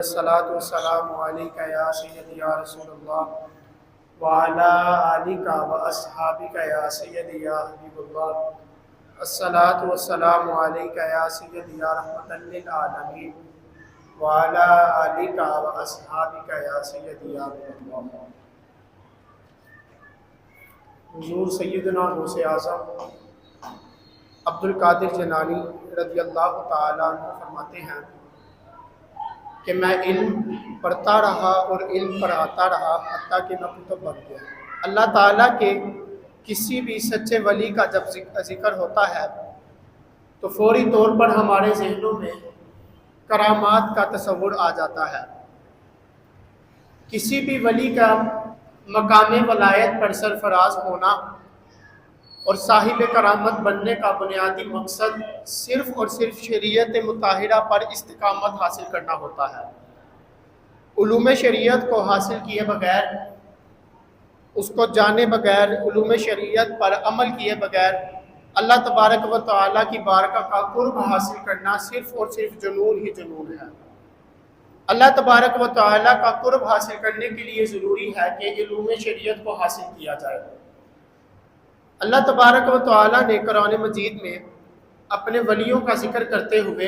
الصلاۃ والسلام علیک یا سیدی یا رسول اللہ وعلی آلک و اصحابک یا سیدی یا حبیب اللہ الصلاۃ والسلام علیک یا سیدی یا رحمۃ للعالمین وعلی آلک و اصحابک یا سیدی یا حبیب اللہ۔ حضور سیدنا غوث اعظم عبد القادر جیلانی رضی اللہ تعالیٰ عنہ فرماتے ہیں کہ میں علم پڑھتا رہا اور علم پڑھاتا رہا حتیٰ کہ میں کتب بن گیا۔ اللہ تعالیٰ کے کسی بھی سچے ولی کا جب ذکر ہوتا ہے تو فوری طور پر ہمارے ذہنوں میں کرامات کا تصور آ جاتا ہے۔ کسی بھی ولی کا مقام ولایت پر سرفراز ہونا اور صاحب کرامت بننے کا بنیادی مقصد صرف اور صرف شریعت مطہرہ پر استقامت حاصل کرنا ہوتا ہے۔ علوم شریعت کو حاصل کیے بغیر، اس کو جانے بغیر، علوم شریعت پر عمل کیے بغیر اللہ تبارک و تعالیٰ کی بارگاہ کا قرب حاصل کرنا صرف اور صرف جنون ہی جنون ہے۔ اللہ تبارک و تعالیٰ کا قرب حاصل کرنے کے لیے ضروری ہے کہ علوم شریعت کو حاصل کیا جائے۔ اللہ تبارک و تعالیٰ نے قرآن مجید میں اپنے ولیوں کا ذکر کرتے ہوئے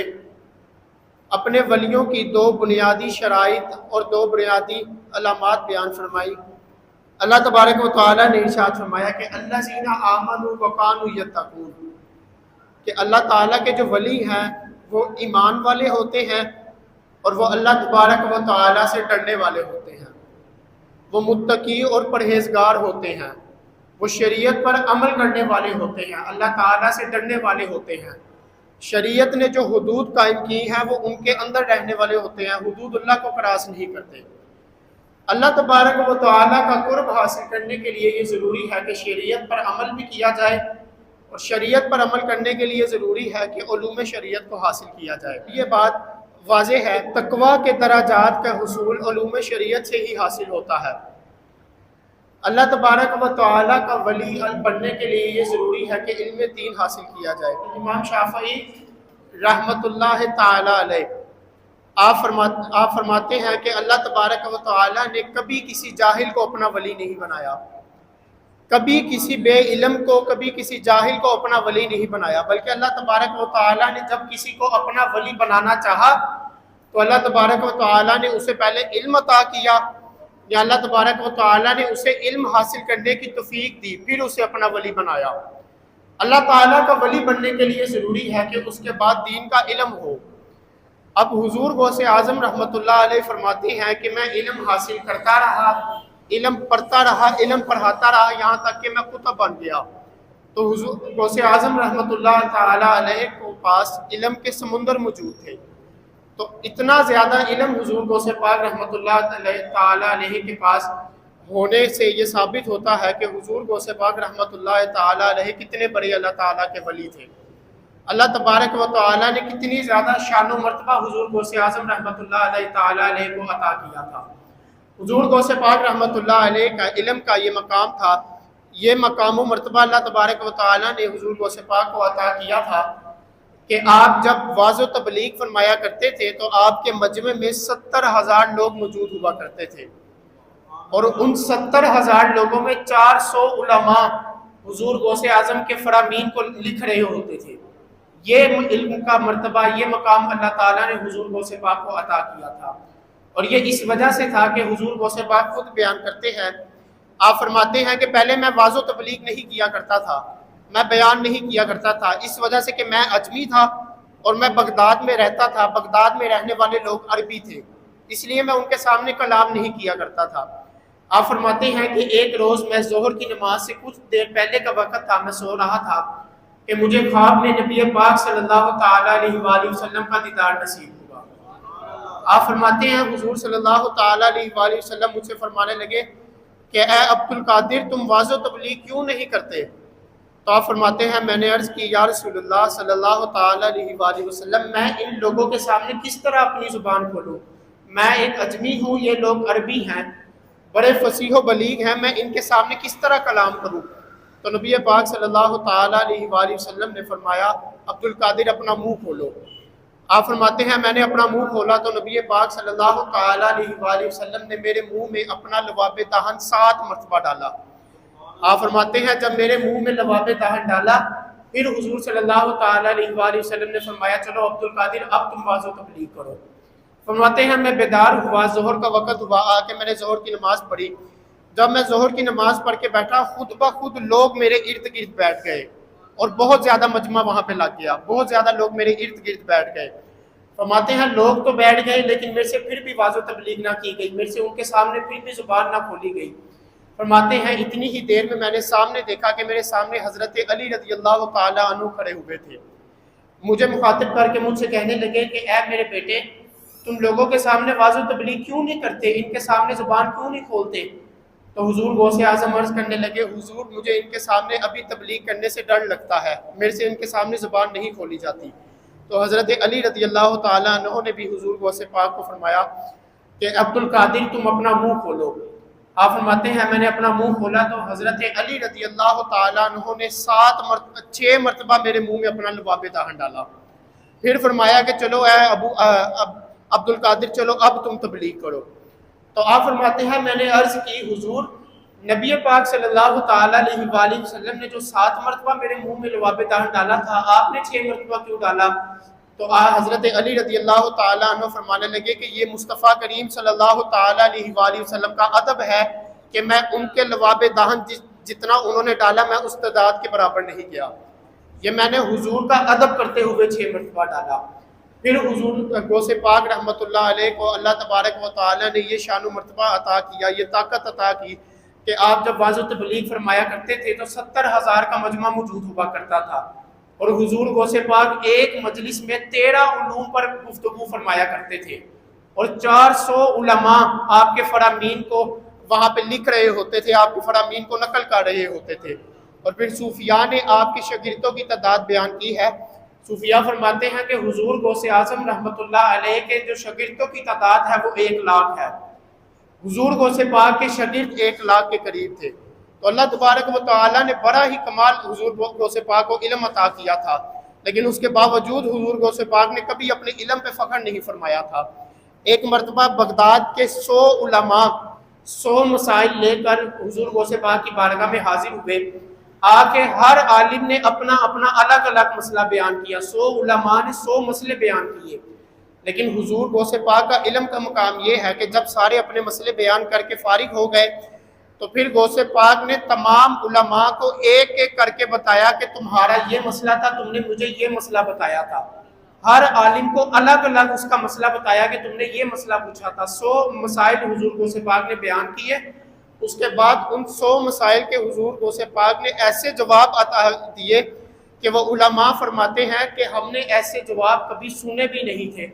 اپنے ولیوں کی دو بنیادی شرائط اور دو بنیادی علامات بیان فرمائی۔ اللہ تبارک و تعالیٰ نے ارشاد فرمایا کہ الذین آمنوا وکانوا یتقون، کہ اللہ تعالیٰ کے جو ولی ہیں وہ ایمان والے ہوتے ہیں اور وہ اللہ تبارک و تعالیٰ سے ڈرنے والے ہوتے ہیں، وہ متقی اور پرہیزگار ہوتے ہیں، وہ شریعت پر عمل کرنے والے ہوتے ہیں، اللہ تعالیٰ سے ڈرنے والے ہوتے ہیں۔ شریعت نے جو حدود قائم کی ہیں وہ ان کے اندر رہنے والے ہوتے ہیں، حدود اللہ کو کراس نہیں کرتے۔ اللہ تبارک و تعالیٰ کا قرب حاصل کرنے کے لیے یہ ضروری ہے کہ شریعت پر عمل بھی کیا جائے، اور شریعت پر عمل کرنے کے لیے ضروری ہے کہ علوم شریعت کو حاصل کیا جائے۔ یہ بات واضح ہے، تقویٰ کے درجات کا حصول علوم شریعت سے ہی حاصل ہوتا ہے۔ اللہ تبارک و تعالیٰ کا ولی بننے کے لیے یہ ضروری ہے کہ علم دین حاصل کیا جائے۔ امام شافعی رحمۃ اللہ تعالیٰ علیہ آپ فرماتے ہیں کہ اللہ تبارک و تعالیٰ نے کبھی کسی جاہل کو اپنا ولی نہیں بنایا، کبھی کسی بے علم کو، کبھی کسی جاہل کو اپنا ولی نہیں بنایا، بلکہ اللہ تبارک و تعالیٰ نے جب کسی کو اپنا ولی بنانا چاہا تو اللہ تبارک و تعالیٰ نے اسے پہلے علم عطا کیا، یا اللہ تبارک و تعالیٰ نے اسے علم حاصل کرنے کی توفیق دی، پھر اسے اپنا ولی بنایا۔ اللہ تعالیٰ کا ولی بننے کے لیے ضروری ہے کہ اس کے بعد دین کا علم ہو۔ اب حضور غوث اعظم رحمۃ اللہ علیہ فرماتے ہیں کہ میں علم حاصل کرتا رہا، علم پڑھتا رہا، علم پڑھاتا رہا، یہاں تک کہ میں کتب بن گیا۔ تو حضور غوث اعظم رحمۃ اللہ تعالیٰ علیہ کے پاس علم کے سمندر موجود تھے۔ تو اتنا زیادہ علم حضور غوث پاک رحمۃ اللہ تعالیٰ علیہ کے پاس ہونے سے یہ ثابت ہوتا ہے کہ حضور غوث پاک رحمۃ اللہ تعالیٰ علیہ کتنے بڑے اللہ تعالیٰ کے ولی تھے۔ اللہ تبارک و تعالیٰ نے کتنی زیادہ شان و مرتبہ حضور غوث اعظم رحمۃ اللہ علیہ تعالیٰ علیہ کو عطا کیا تھا۔ حضور غوث پاک رحمۃ اللہ علیہ کا علم کا یہ مقام تھا، یہ مقام و مرتبہ اللہ تبارک و تعالیٰ نے حضور غوث پاک کو عطا کیا تھا کہ آپ جب واعظ و تبلیغ فرمایا کرتے تھے تو آپ کے مجمع میں 70,000 لوگ موجود ہوا کرتے تھے، اور ان 70,000 لوگوں میں 400 علماء حضور غوث اعظم کے فرامین کو لکھ رہے ہوتے تھے۔ یہ علم کا مرتبہ، یہ مقام اللہ تعالیٰ نے حضور غوث پاک کو عطا کیا تھا، اور یہ اس وجہ سے تھا کہ حضور غوث پاک خود بیان کرتے ہیں، آپ فرماتے ہیں کہ پہلے میں واعظ و تبلیغ نہیں کیا کرتا تھا، میں بیان نہیں کیا کرتا تھا، اس وجہ سے کہ میں اجمی تھا اور میں بغداد میں رہتا تھا، بغداد میں رہنے والے لوگ عربی تھے، اس لیے میں ان کے سامنے کلام نہیں کیا کرتا تھا۔ آپ فرماتے ہیں کہ ایک روز میں ظہر کی نماز سے کچھ دیر پہلے کا وقت تھا، میں سو رہا تھا کہ مجھے خواب میں نبی پاک صلی اللہ تعالیٰ علیہ وآلہ وسلم کا دیدار نصیب ہوا۔ آپ فرماتے ہیں حضور صلی اللہ تعالیٰ علیہ وآلہ وسلم مجھ سے فرمانے لگے کہ اے عبد القادر، تم واعظ و تبلیغ کیوں نہیں کرتے؟ تو آپ فرماتے ہیں میں نے عرض کی یا رسول اللہ صلی اللہ تعالیٰ علیہ وآلہ وسلم، میں ان لوگوں کے سامنے کس طرح اپنی زبان کھولوں؟ میں ایک اجمی ہوں، یہ لوگ عربی ہیں، بڑے فصیح و بلیغ ہیں، میں ان کے سامنے کس طرح کلام کروں؟ تو نبی پاک صلی اللہ تعالیٰ علیہ وآلہ وسلم نے فرمایا عبد القادر اپنا منہ کھولو۔ آپ فرماتے ہیں میں نے اپنا منہ کھولا تو نبی پاک صلی اللہ تعالیٰ علیہ وآلہ وسلم نے میرے منہ میں اپنا لباب دہن 7 مرتبہ ڈالا۔ آپ فرماتے ہیں جب میرے منہ میں لباب دہن ڈالا پھر حضور صلی اللہ تعالیٰ علیہ وآلہ وسلم نے فرمایا چلو عبد القادر اب تم واعظ و تبلیغ کرو۔ فرماتے ہیں میں بیدار ہوا، ظہر کا وقت ہوا، آ کے میں نے ظہر کی نماز پڑھی۔ جب میں ظہر کی نماز پڑھ کے بیٹھا خود بخود لوگ میرے ارد گرد بیٹھ گئے اور بہت زیادہ مجمع وہاں پہ لگ گیا، بہت زیادہ لوگ میرے ارد گرد بیٹھ گئے۔ فرماتے ہیں لوگ تو بیٹھ گئے لیکن میرے سے پھر بھی واعظ و تبلیغ نہ کی گئی، میرے سے ان کے سامنے پھر بھی زبان نہ کھولی گئی۔ فرماتے ہیں اتنی ہی دیر میں نے سامنے دیکھا کہ میرے سامنے حضرت علی رضی اللہ تعالیٰ عنہ کھڑے ہوئے تھے۔ مجھے مخاطب کر کے مجھ سے کہنے لگے کہ اے میرے بیٹے تم لوگوں کے سامنے واعظ و تبلیغ کیوں نہیں کرتے، ان کے سامنے زبان کیوں نہیں کھولتے؟ تو حضور غوث اعظم عرض کرنے لگے حضور مجھے ان کے سامنے ابھی تبلیغ کرنے سے ڈر لگتا ہے، میرے سے ان کے سامنے زبان نہیں کھولی جاتی۔ تو حضرت علی رضی اللہ تعالیٰ عنہ نے بھی حضور غوث پاک کو فرمایا کہ عبد القادر تم اپنا منہ کھولو۔ آپ فرماتے ہیں میں نے اپنا منہ کھولا تو حضرت علی رضی اللہ تعالیٰ عنہ نے 6 مرتبہ میرے منہ میں اپنا لباب دہن ڈالا۔ پھر فرمایا کہ چلو اے عبد القادر چلو اب تم تبلیغ کرو۔ تو آپ فرماتے ہیں میں نے عرض کی حضور نبی پاک صلی اللہ تعالیٰ علیہ وآلہ وسلم نے جو 7 مرتبہ میرے منہ میں لباب دہن ڈالا تھا آپ نے 6 مرتبہ کیوں ڈالا؟ تو حضرت علی رضی اللہ تعالیٰ عنہ فرمانے لگے کہ یہ مصطفیٰ کریم صلی اللہ تعالیٰ علیہ وآلہ وسلم کا ادب ہے کہ میں ان کے لباب دہن جتنا انہوں نے ڈالا میں اس تعداد کے برابر نہیں کیا، یہ میں نے حضور کا ادب کرتے ہوئے 6 مرتبہ ڈالا۔ پھر حضور غوث پاک رحمۃ اللہ علیہ کو اللہ تبارک و تعالیٰ نے یہ شان و مرتبہ عطا کیا، یہ طاقت عطا کی کہ آپ جب واعظ و تبلیغ فرمایا کرتے تھے تو 70,000 کا مجمع موجود ہوا کرتا تھا، اور حضور غوث پاک ایک مجلس میں 13 علوم پر گفتگو فرمایا کرتے تھے، اور 400 علماء آپ کے فرامین کو وہاں پہ لکھ رہے ہوتے تھے، آپ کے فرامین کو نقل کر رہے ہوتے تھے۔ اور پھر صوفیاء نے آپ کے شاگردوں کی تعداد بیان کی ہے۔ صوفیاء فرماتے ہیں کہ حضور غوث اعظم رحمۃ اللہ علیہ کے جو شاگردوں کی تعداد ہے وہ 1 لاکھ ہے، حضور غوث پاک کے شاگرد 1 لاکھ کے قریب تھے۔ تو اللہ تبارک و تعالیٰ نے بڑا ہی کمال حضور غوث پاک کو علم عطا کیا تھا، لیکن اس کے باوجود حضور غوث پاک نے کبھی اپنے علم پہ فخر نہیں فرمایا تھا۔ ایک مرتبہ بغداد کے 100 علماء 100 مسائل لے کر حضور غوث پاک کی بارگاہ میں حاضر ہوئے، آ کے ہر عالم نے اپنا اپنا الگ الگ مسئلہ بیان کیا، 100 علماء نے 100 مسئلے بیان کیے، لیکن حضور غوث پاک کا علم کا مقام یہ ہے کہ جب سارے اپنے مسئلے بیان کر کے فارغ ہو گئے تو پھر غوث پاک نے تمام علماء کو ایک ایک کر کے بتایا کہ تمہارا یہ مسئلہ تھا، تم نے مجھے یہ مسئلہ بتایا تھا۔ ہر عالم کو الگ الگ اس کا مسئلہ بتایا کہ تم نے یہ مسئلہ پوچھا تھا۔ 100 مسائل حضور غوث پاک نے بیان کیے، اس کے بعد ان 100 مسائل کے حضور غوث پاک نے ایسے جواب عطا دیے کہ وہ علماء فرماتے ہیں کہ ہم نے ایسے جواب کبھی سنے بھی نہیں تھے،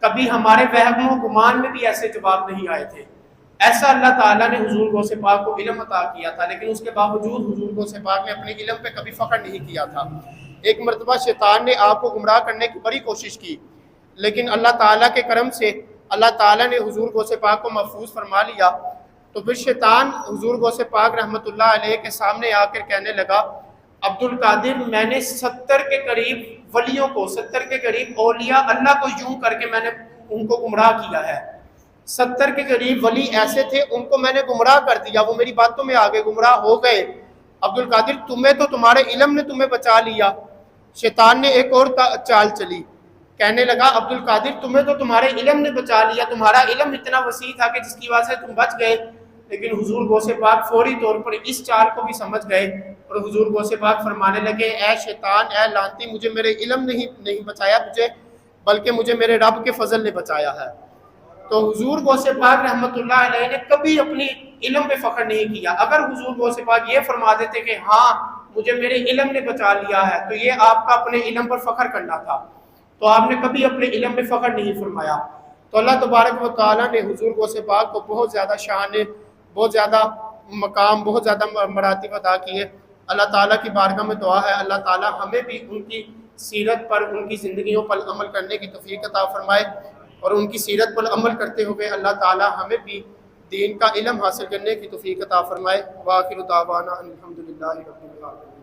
کبھی ہمارے وہم و گمان میں بھی ایسے جواب نہیں آئے تھے۔ ایسا اللہ تعالیٰ نے حضور غوث پاک کو علم عطا کیا تھا، لیکن اس کے باوجود حضور غوث پاک نے اپنے علم پہ کبھی فخر نہیں کیا تھا۔ ایک مرتبہ شیطان نے آپ کو گمراہ کرنے کی بڑی کوشش کی، لیکن اللہ تعالیٰ کے کرم سے اللہ تعالیٰ نے حضور غوث پاک کو محفوظ فرما لیا۔ تو پھر شیطان حضور غوث پاک رحمۃ اللہ علیہ کے سامنے آ کر کہنے لگا عبد القادر میں نے 70 کے قریب ولیوں کو، 70 کے قریب اولیاء اللہ کو یوں کر کے میں نے ان کو گمراہ کیا ہے، 70 کے قریب ولی ایسے تھے ان کو میں نے گمراہ کر دیا، وہ میری باتوں میں آگے گمراہ ہو گئے۔ عبد القادر تمہیں تو تمہارے علم نے تمہیں بچا لیا۔ شیطان نے ایک اور چال چلی، کہنے لگا عبد القادر تمہیں تو تمہارے علم نے بچا لیا، تمہارا علم اتنا وسیع تھا کہ جس کی وجہ سے تم بچ گئے، لیکن حضور غوث پاک فوری طور پر اس چال کو بھی سمجھ گئے اور حضور غوث پاک فرمانے لگے اے شیطان، اے لعنتی، مجھے میرے علم نہیں بچایا تجھے، بلکہ مجھے میرے رب کے فضل نے بچایا ہے۔ تو حضور غوث پاک رحمۃ اللہ علیہ نے کبھی اپنی علم پہ فخر نہیں کیا۔ اگر حضور غوث پاک یہ فرما دیتے کہ ہاں مجھے میرے علم نے بچا لیا ہے تو یہ آپ کا اپنے علم پر فخر کرنا تھا، تو آپ نے کبھی اپنے علم پہ فخر نہیں فرمایا۔ تو اللہ تبارک و تعالیٰ نے حضور غوث پاک کو بہت زیادہ شان، بہت زیادہ مقام، بہت زیادہ مراتب عطا کیے۔ اللہ تعالیٰ کی بارگاہ میں دعا ہے اللہ تعالیٰ ہمیں بھی ان کی سیرت پر، ان کی زندگیوں پر عمل کرنے کی توفیق عطا فرمائے، اور ان کی سیرت پر عمل کرتے ہوئے اللہ تعالیٰ ہمیں بھی دین کا علم حاصل کرنے کی توفیق عطا فرمائے۔ وآخر دعوانا الحمدللہ رب العالمین۔